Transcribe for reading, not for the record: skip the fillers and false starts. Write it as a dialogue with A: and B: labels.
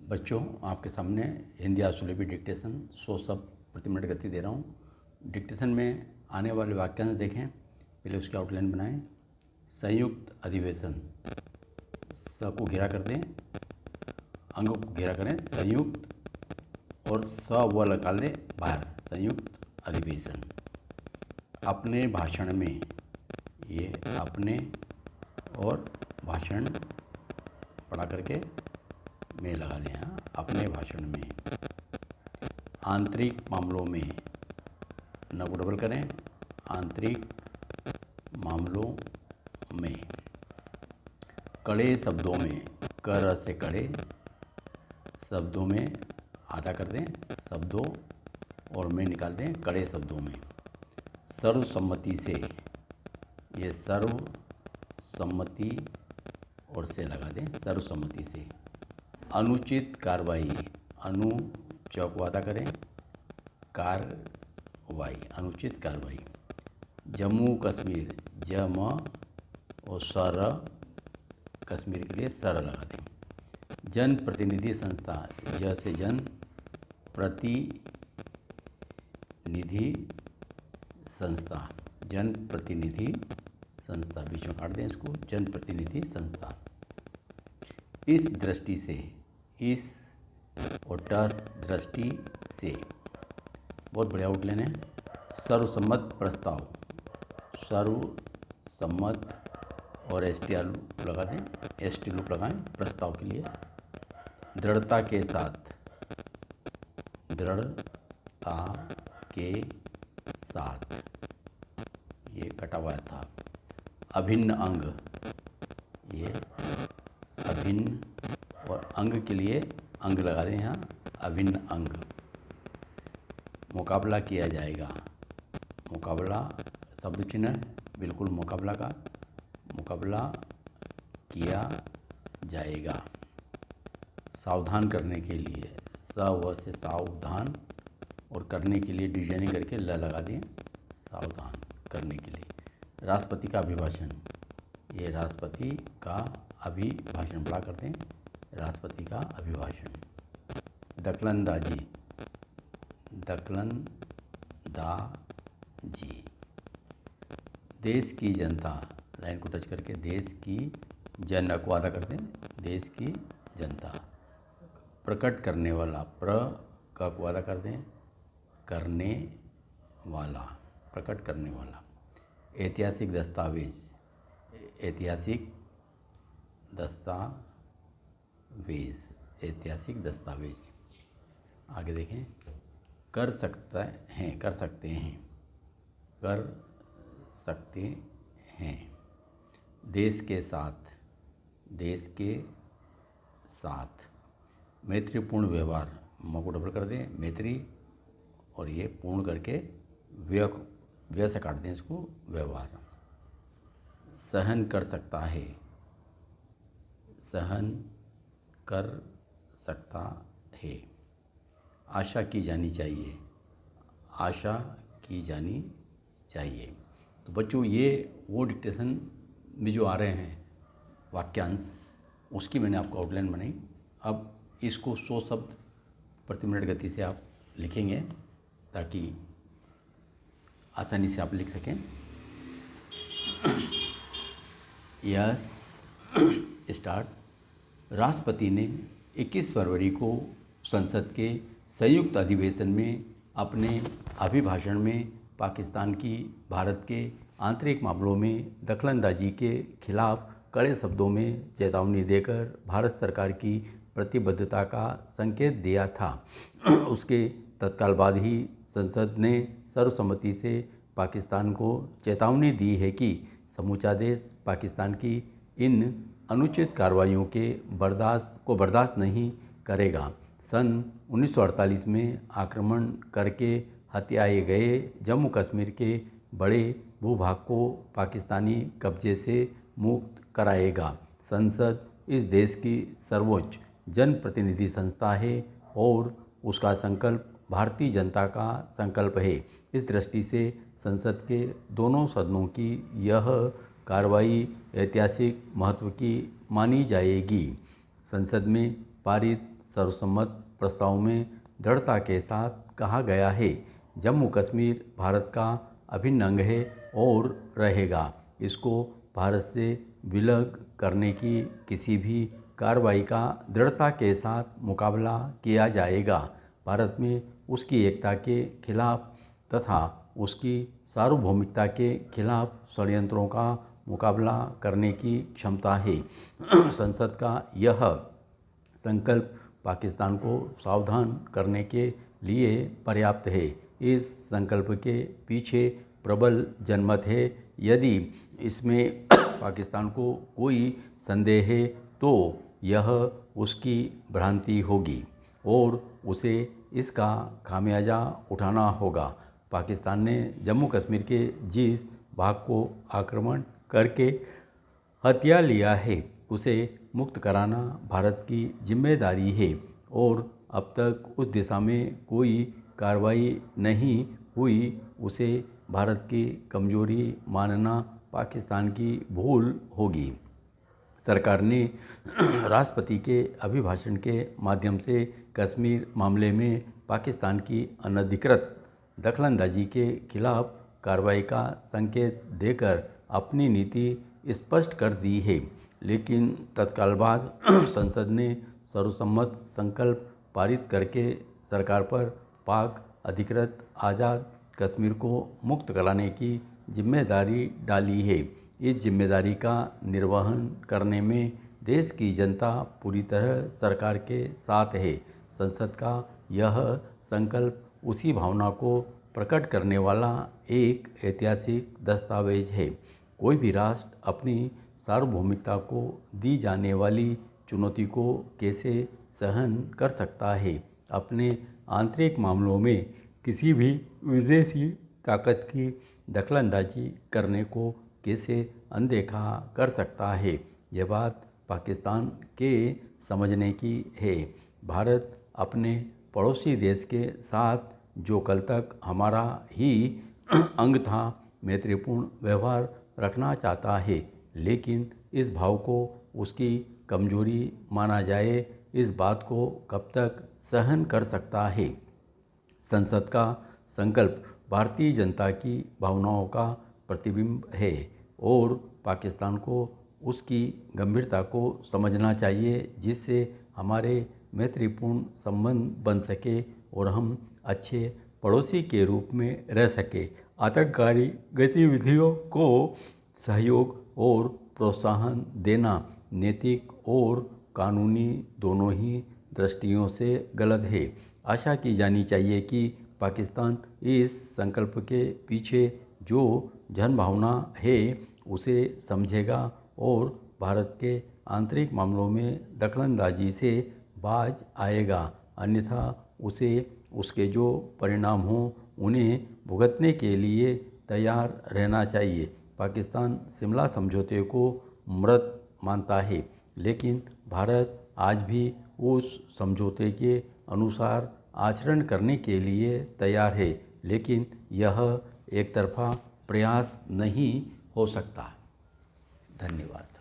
A: बच्चों, आपके सामने हिंदी आशुलिपि डिक्टेशन 100 शब्द प्रति मिनट गति दे रहा हूँ। डिक्टेशन में आने वाले वाक्यांश देखें, पहले उसकी आउटलाइन बनाएं। संयुक्त अधिवेशन, स को घेरा कर दें, अंग को घेरा करें, संयुक्त, और स व निकाल दें बाहर, संयुक्त अधिवेशन। अपने भाषण में, ये अपने और भाषण पढ़ा करके में लगा दें। हाँ, अपने भाषण में। आंतरिक मामलों में, न को डबल करें, आंतरिक मामलों में। कड़े शब्दों में, कर से कड़े शब्दों में आधा कर दें, शब्दों और में निकाल दें, कड़े शब्दों में। सर्वसम्मति से, ये सर्वसम्मति और से लगा दें, सर्वसम्मति से। अनुचित कार्रवाई, अनु च को आधा करें, कार्रवाई, अनुचित कार्रवाई। जम्मू कश्मीर, जम और सर, कश्मीर के लिए सर लगा दें। जन प्रतिनिधि संस्था, ज से जन, प्रतिनिधि संस्था, जन प्रतिनिधि संस्था, बीच में काट दें इसको, जन प्रतिनिधि संस्था। इस दृष्टि से, इस और दृष्टि से, बहुत बढ़िया आउटलाइन है। सर्वसम्मत प्रस्ताव, सर्वसम्मत और एसटी लूप लगा दें, एसटी लूप लगाएं प्रस्ताव के लिए। दृढ़ता के साथ, दृढ़ता के साथ, ये कटा हुआ था। अभिन्न अंग, ये अभिन्न, और अंग के लिए अंग लगा दें यहाँ, अभिन्न अंग। मुकाबला किया जाएगा, मुकाबला शब्द चिन्ह है, बिल्कुल मुकाबला का, मुकाबला किया जाएगा। सावधान करने के लिए, स व से सावधान, और करने के लिए डिजाइनिंग करके ल लगा दें, सावधान करने के लिए। राष्ट्रपति का अभिभाषण, ये राष्ट्रपति का अभिभाषण पढ़ा करते हैं, राष्ट्रपति का अभिभाषण। दखलंदाजी, दखलंदाजी। देश की जनता, लाइन को टच करके, देश की जन को आधा कर दें, देश की जनता। प्रकट करने वाला, प्र का को आधा कर दें, करने वाला, प्रकट करने वाला। ऐतिहासिक दस्तावेज, ऐतिहासिक दस्तावेज, ऐतिहासिक दस्तावेज। आगे देखें, कर सकता हैं, कर सकते हैं, कर सकते हैं। देश के साथ, देश के साथ। मैत्रीपूर्ण व्यवहार, म को डबल कर दें, मैत्री, और ये पूर्ण करके व्यय से काट दें इसको, व्यवहार। सहन कर सकता है, सहन कर सकता है। आशा की जानी चाहिए, आशा की जानी चाहिए। तो बच्चों, ये वो डिक्टेशन में जो आ रहे हैं वाक्यांश, उसकी मैंने आपको आउटलाइन बनाई। अब इसको 100 शब्द प्रति मिनट गति से आप लिखेंगे ताकि आसानी से आप लिख सकें। Yes, start. राष्ट्रपति ने 21 फरवरी को संसद के संयुक्त अधिवेशन में अपने अभिभाषण में पाकिस्तान की भारत के आंतरिक मामलों में दखलंदाजी के खिलाफ कड़े शब्दों में चेतावनी देकर भारत सरकार की प्रतिबद्धता का संकेत दिया था। उसके तत्काल बाद ही संसद ने सर्वसम्मति से पाकिस्तान को चेतावनी दी है कि समूचा देश पाकिस्तान की इन अनुचित कार्रवाइयों के बर्दाश्त नहीं करेगा। सन 1948 में आक्रमण करके हत्याए गए जम्मू कश्मीर के बड़े भूभाग को पाकिस्तानी कब्जे से मुक्त कराएगा। संसद इस देश की सर्वोच्च जनप्रतिनिधि संस्था है और उसका संकल्प भारतीय जनता का संकल्प है। इस दृष्टि से संसद के दोनों सदनों की यह कार्रवाई ऐतिहासिक महत्व की मानी जाएगी। संसद में पारित सर्वसम्मत प्रस्ताव में दृढ़ता के साथ कहा गया है, जम्मू कश्मीर भारत का अभिन्न अंग है और रहेगा। इसको भारत से विलग करने की किसी भी कार्रवाई का दृढ़ता के साथ मुकाबला किया जाएगा। भारत में उसकी एकता के खिलाफ तथा उसकी सार्वभौमिकता के खिलाफ षड्यंत्रों का मुकाबला करने की क्षमता है। संसद का यह संकल्प पाकिस्तान को सावधान करने के लिए पर्याप्त है। इस संकल्प के पीछे प्रबल जनमत है। यदि इसमें पाकिस्तान को कोई संदेह है तो यह उसकी भ्रांति होगी और उसे इसका खामियाजा उठाना होगा। पाकिस्तान ने जम्मू कश्मीर के जिस भाग को आक्रमण करके हथिया लिया है उसे मुक्त कराना भारत की जिम्मेदारी है और अब तक उस दिशा में कोई कार्रवाई नहीं हुई। उसे भारत की कमजोरी मानना पाकिस्तान की भूल होगी। सरकार ने राष्ट्रपति के अभिभाषण के माध्यम से कश्मीर मामले में पाकिस्तान की अनधिकृत दखलंदाजी के खिलाफ कार्रवाई का संकेत देकर अपनी नीति स्पष्ट कर दी है, लेकिन तत्काल बाद संसद ने सर्वसम्मत संकल्प पारित करके सरकार पर पाक अधिकृत आज़ाद कश्मीर को मुक्त कराने की जिम्मेदारी डाली है। इस जिम्मेदारी का निर्वहन करने में देश की जनता पूरी तरह सरकार के साथ है। संसद का यह संकल्प उसी भावना को प्रकट करने वाला एक ऐतिहासिक दस्तावेज है। कोई भी राष्ट्र अपनी सार्वभौमिकता को दी जाने वाली चुनौती को कैसे सहन कर सकता है, अपने आंतरिक मामलों में किसी भी विदेशी ताकत की दखलंदाजी करने को कैसे अनदेखा कर सकता है। यह बात पाकिस्तान के समझने की है। भारत अपने पड़ोसी देश के साथ जो कल तक हमारा ही अंग था, मैत्रीपूर्ण व्यवहार रखना चाहता है, लेकिन इस भाव को उसकी कमजोरी माना जाए, इस बात को कब तक सहन कर सकता है। संसद का संकल्प भारतीय जनता की भावनाओं का प्रतिबिंब है और पाकिस्तान को उसकी गंभीरता को समझना चाहिए, जिससे हमारे मैत्रीपूर्ण संबंध बन सके और हम अच्छे पड़ोसी के रूप में रह सके। आतंककारी गतिविधियों को सहयोग और प्रोत्साहन देना नैतिक और कानूनी दोनों ही दृष्टियों से गलत है। आशा की जानी चाहिए कि पाकिस्तान इस संकल्प के पीछे जो जनभावना है उसे समझेगा और भारत के आंतरिक मामलों में दखलंदाजी से बाज आएगा, अन्यथा उसे उसके जो परिणाम हों उन्हें भुगतने के लिए तैयार रहना चाहिए। पाकिस्तान शिमला समझौते को मृत मानता है, लेकिन भारत आज भी उस समझौते के अनुसार आचरण करने के लिए तैयार है, लेकिन यह एक तरफा प्रयास नहीं हो सकता। धन्यवाद।